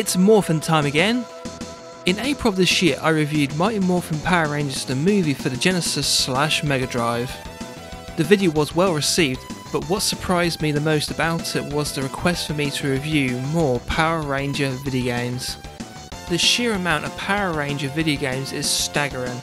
It's Morphin Time again! In April of this year I reviewed Mighty Morphin Power Rangers the movie for the Genesis/Mega Drive. The video was well received, but what surprised me the most about it was the request for me to review more Power Ranger video games. The sheer amount of Power Ranger video games is staggering,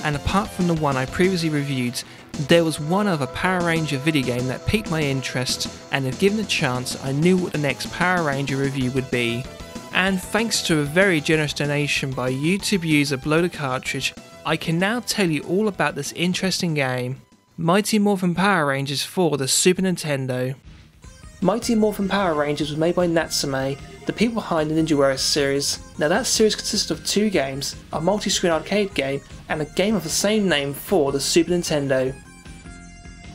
and apart from the one I previously reviewed, there was one other Power Ranger video game that piqued my interest, and if given a chance I knew what the next Power Ranger review would be. And thanks to a very generous donation by YouTube user Blow the Cartridge, I can now tell you all about this interesting game, Mighty Morphin Power Rangers for the Super Nintendo. Mighty Morphin Power Rangers was made by Natsume, the people behind the Ninja Warriors series. Now that series consisted of two games, a multi-screen arcade game and a game of the same name for the Super Nintendo.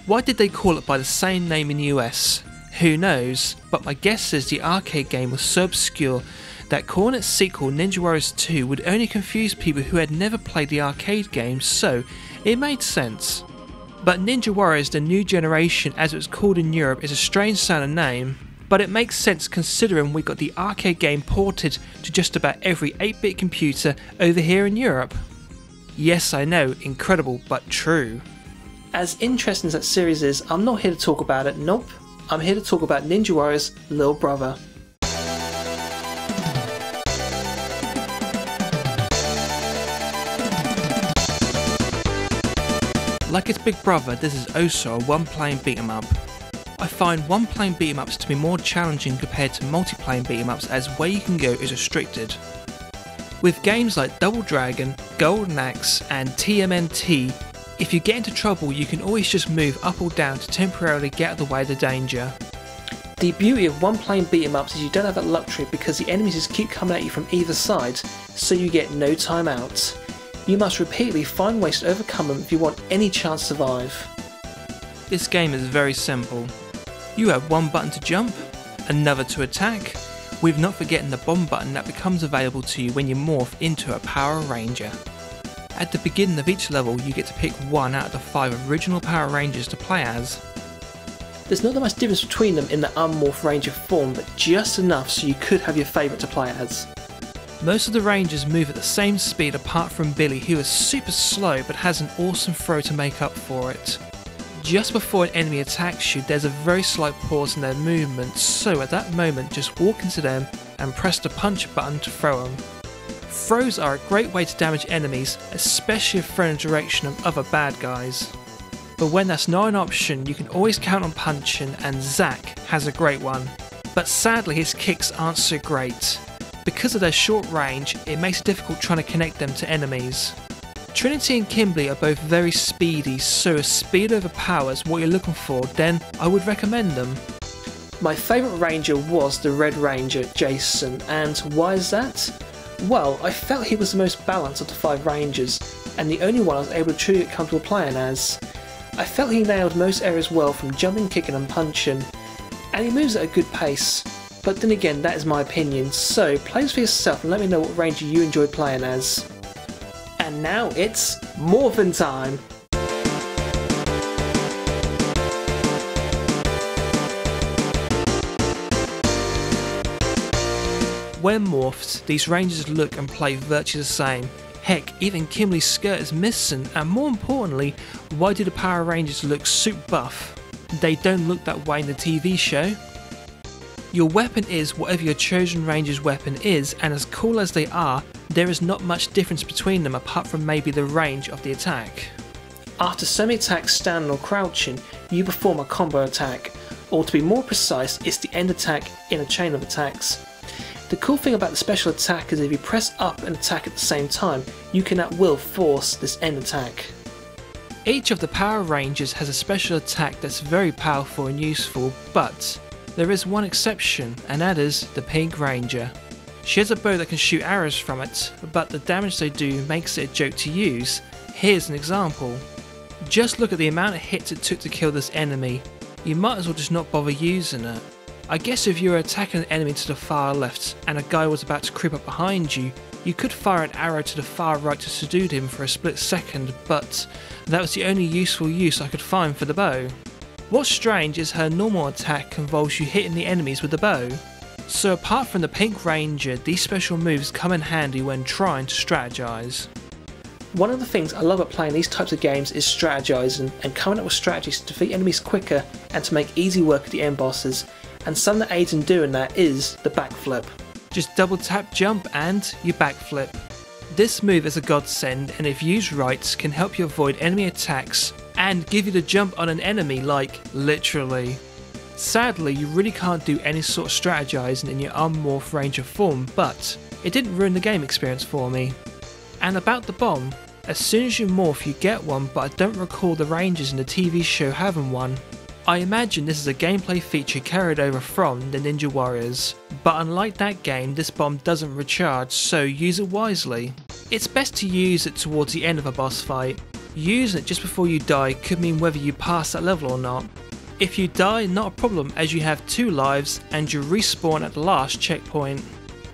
Why did they call it by the same name in the US? Who knows, but my guess is the arcade game was so obscure that calling its sequel Ninja Warriors 2 would only confuse people who had never played the arcade game, so it made sense. But Ninja Warriors The New Generation, as it was called in Europe, is a strange sounding name, but it makes sense considering we got the arcade game ported to just about every 8-bit computer over here in Europe. Yes, I know, incredible, but true. As interesting as that series is, I'm not here to talk about it, nope. I'm here to talk about Ninja Warriors' little brother. Like its big brother, this is also a one-playing beat-em-up. I find one-playing beat-em-ups to be more challenging compared to multi-playing beat-em-ups, as where you can go is restricted. With games like Double Dragon, Golden Axe and TMNT, if you get into trouble you can always just move up or down to temporarily get out of the way of the danger. The beauty of one-playing beat-em-ups is you don't have that luxury because the enemies just keep coming at you from either side, so you get no time out. You must repeatedly find ways to overcome them if you want any chance to survive. This game is very simple. You have one button to jump, another to attack, with not forgetting the bomb button that becomes available to you when you morph into a Power Ranger. At the beginning of each level you get to pick one out of the 5 original Power Rangers to play as. There's not that much difference between them in the unmorphed Ranger form, but just enough so you could have your favourite to play as. Most of the Rangers move at the same speed apart from Billy, who is super slow but has an awesome throw to make up for it. Just before an enemy attacks you there's a very slight pause in their movement, so at that moment just walk into them and press the punch button to throw them. Throws are a great way to damage enemies, especially if thrown in the direction of other bad guys. But when that's not an option you can always count on punching, and Zack has a great one. But sadly his kicks aren't so great. Because of their short range, it makes it difficult trying to connect them to enemies. Trinity and Kimberly are both very speedy, so if speed overpowers what you're looking for, then I would recommend them. My favourite Ranger was the Red Ranger, Jason, and why is that? Well, I felt he was the most balanced of the 5 Rangers, and the only one I was able to truly get comfortable playing as. I felt he nailed most areas well, from jumping, kicking and punching, and he moves at a good pace. But then again, that is my opinion, so play this for yourself and let me know what Ranger you enjoyed playing as. And now it's Morphin Time! When morphed, these Rangers look and play virtually the same. Heck, even Kimberly's skirt is missing, and more importantly, why do the Power Rangers look super buff? They don't look that way in the TV show. Your weapon is whatever your chosen Ranger's weapon is, and as cool as they are, there is not much difference between them apart from maybe the range of the attack. After so many attacks standing or crouching, you perform a combo attack, or to be more precise, it's the end attack in a chain of attacks. The cool thing about the special attack is if you press up and attack at the same time, you can at will force this end attack. Each of the Power Rangers has a special attack that's very powerful and useful, but there is one exception, and that is the Pink Ranger. She has a bow that can shoot arrows from it, but the damage they do makes it a joke to use. Here's an example. Just look at the amount of hits it took to kill this enemy. You might as well just not bother using it. I guess if you were attacking an enemy to the far left and a guy was about to creep up behind you, you could fire an arrow to the far right to subdue him for a split second, but that was the only useful use I could find for the bow. What's strange is her normal attack involves you hitting the enemies with the bow. So apart from the Pink Ranger, these special moves come in handy when trying to strategize. One of the things I love about playing these types of games is strategizing and coming up with strategies to defeat enemies quicker and to make easy work of the end bosses, and something that aids in doing that is the backflip. Just double tap jump and you backflip. This move is a godsend, and if used right can help you avoid enemy attacks and give you the jump on an enemy, like literally. Sadly, you really can't do any sort of strategizing in your Unmorph Ranger form, but it didn't ruin the game experience for me. And about the bomb, as soon as you morph you get one, but I don't recall the Rangers in the TV show having one. I imagine this is a gameplay feature carried over from the Ninja Warriors, but unlike that game, this bomb doesn't recharge, so use it wisely. It's best to use it towards the end of a boss fight. Using it just before you die could mean whether you pass that level or not. If you die, not a problem, as you have 2 lives and you respawn at the last checkpoint.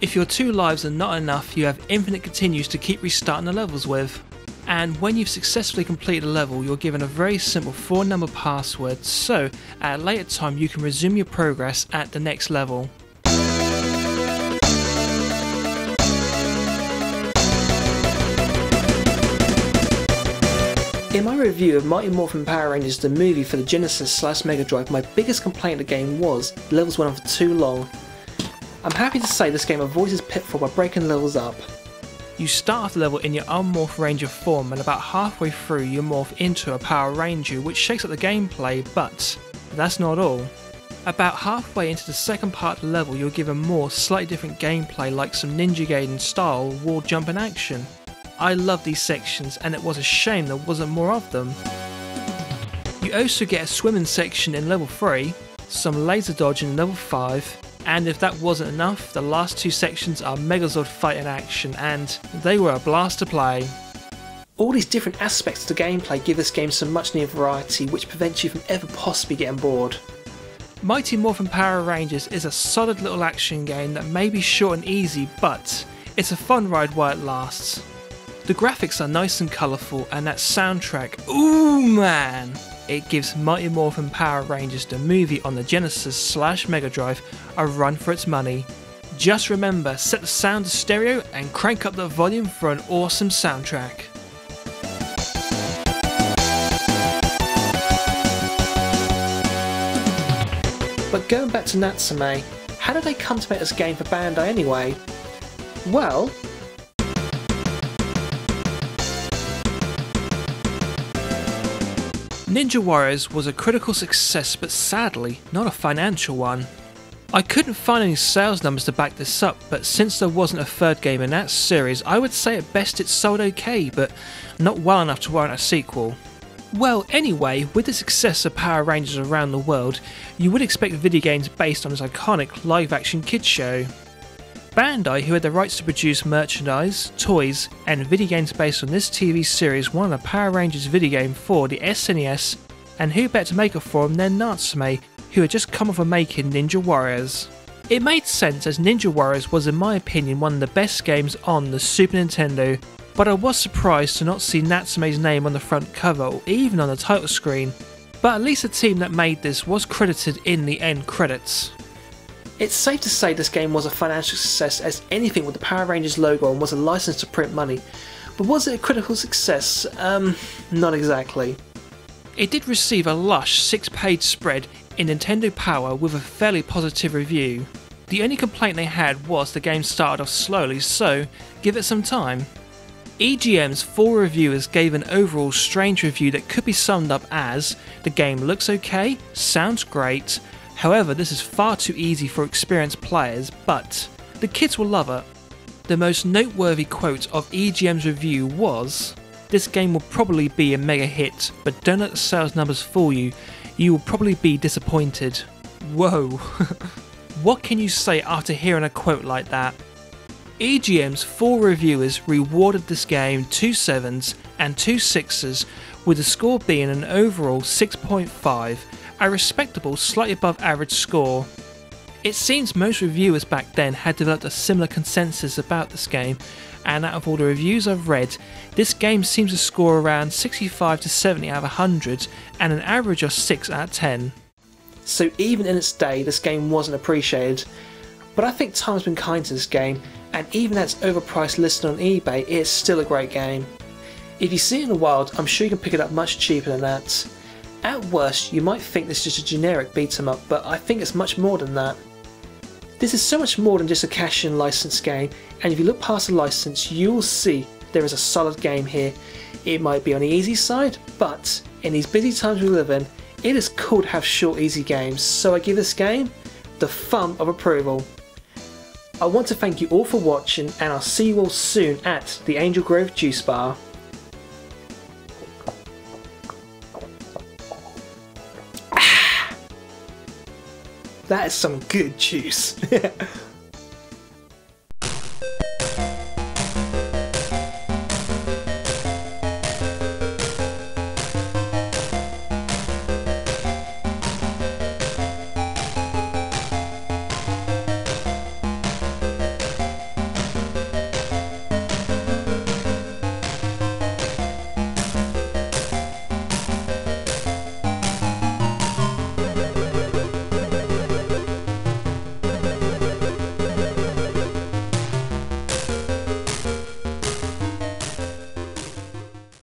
If your 2 lives are not enough, you have infinite continues to keep restarting the levels with. And when you've successfully completed a level, you're given a very simple 4-number password, so at a later time you can resume your progress at the next level. In my review of Mighty Morphin Power Rangers the movie for the Genesis/Mega Drive, my biggest complaint of the game was the levels went on for too long. I'm happy to say this game avoids this pitfall by breaking levels up. You start off the level in your Unmorph Ranger form, and about halfway through you morph into a Power Ranger, which shakes up the gameplay, but that's not all. About halfway into the second part of the level you're given more slightly different gameplay, like some Ninja Gaiden style wall jumping action. I love these sections, and it was a shame there wasn't more of them. You also get a swimming section in level 3, some laser dodging in level 5, and if that wasn't enough, the last 2 sections are Megazord fighting action, and they were a blast to play. All these different aspects of the gameplay give this game some much needed variety, which prevents you from ever possibly getting bored. Mighty Morphin Power Rangers is a solid little action game that may be short and easy, but it's a fun ride while it lasts. The graphics are nice and colourful, and that soundtrack, ooh man! It gives Mighty Morphin Power Rangers the movie on the Genesis/Mega Drive a run for its money. Just remember, set the sound to stereo and crank up the volume for an awesome soundtrack. But going back to Natsume, how did they come to make this game for Bandai anyway? Well, Ninja Warriors was a critical success, but sadly not a financial one. I couldn't find any sales numbers to back this up, but since there wasn't a third game in that series, I would say at best it sold okay, but not well enough to warrant a sequel. Well, anyway, with the success of Power Rangers around the world, you would expect video games based on this iconic live-action kids show. Bandai, who had the rights to produce merchandise, toys, and video games based on this TV series, wanted a Power Rangers video game for the SNES, and who better to make it for them than Natsume, who had just come off of making Ninja Warriors. It made sense, as Ninja Warriors was in my opinion one of the best games on the Super Nintendo, but I was surprised to not see Natsume's name on the front cover or even on the title screen, but at least the team that made this was credited in the end credits. It's safe to say this game was a financial success, as anything with the Power Rangers logo on was a license to print money, but was it a critical success? Not exactly. It did receive a lush 6-page spread in Nintendo Power with a fairly positive review. The only complaint they had was the game started off slowly, so give it some time. EGM's 4 reviewers gave an overall strange review that could be summed up as, the game looks okay, sounds great, however this is far too easy for experienced players, but the kids will love it. The most noteworthy quote of EGM's review was, "This game will probably be a mega hit, but don't let the sales numbers fool you, you will probably be disappointed." Whoa. What can you say after hearing a quote like that? EGM's 4 reviewers rewarded this game 2 7s and 2 6s, with the score being an overall 6.5, a respectable slightly above average score. It seems most reviewers back then had developed a similar consensus about this game, and out of all the reviews I've read, this game seems to score around 65 to 70 out of 100 and an average of 6 out of 10. So even in its day, this game wasn't appreciated. but I think time's been kind to this game, and even though it's overpriced listed on eBay, it's still a great game. If you see it in the wild, I'm sure you can pick it up much cheaper than that. At worst, you might think this is just a generic beat 'em up, but I think it's much more than that. This is so much more than just a cash-in licensed game, and if you look past the license, you will see there is a solid game here. It might be on the easy side, but in these busy times we live in, it is cool to have short, easy games, so I give this game the thumb of approval. I want to thank you all for watching, and I'll see you all soon at the Angel Grove Juice Bar. That is some good juice.